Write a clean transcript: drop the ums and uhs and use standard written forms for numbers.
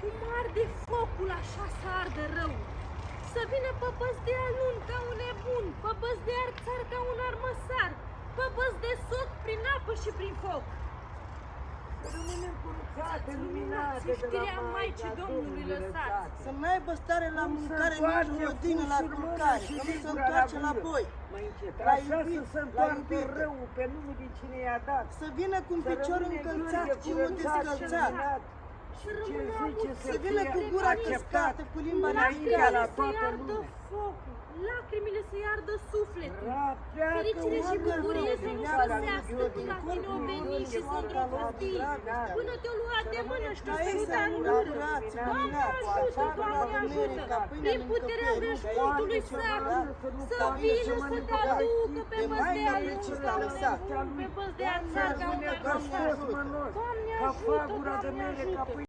Cum arde focul, așa să ardă rău. Să vină păpăți de alun ca un nebun, păpăți de arțar ca un armăsar, păpăți de soc prin apă și prin foc. Să rămânem curățate, luminate de la Știrea Maicii Domnului lăsați. Să nu aibă stare la mâncare, nici rodină la culcare, să nu se întoarce la boi. Așa să se întoarcă răul pe nume de cine i-a dat. Să vină cu un picior încălțat și unul descălțat. Să vină cu gura căscată, cu limba Lacrimile ridicată. să-i ardă focul, lacrimile să-i ardă sufletul. Fericire și bucurie să nu găsească până la tine o veni și să îndrăgosti. Până te-o lua de mână și te-o săruta în gură. Doamne ajută, Doamne ajută, prin puterea veșmântului sacru, să vină să te aducă pe păzi de alun ca un nebun, pe păzi de arțar ca un armăsar. Doamne ajută, Doamne ajută.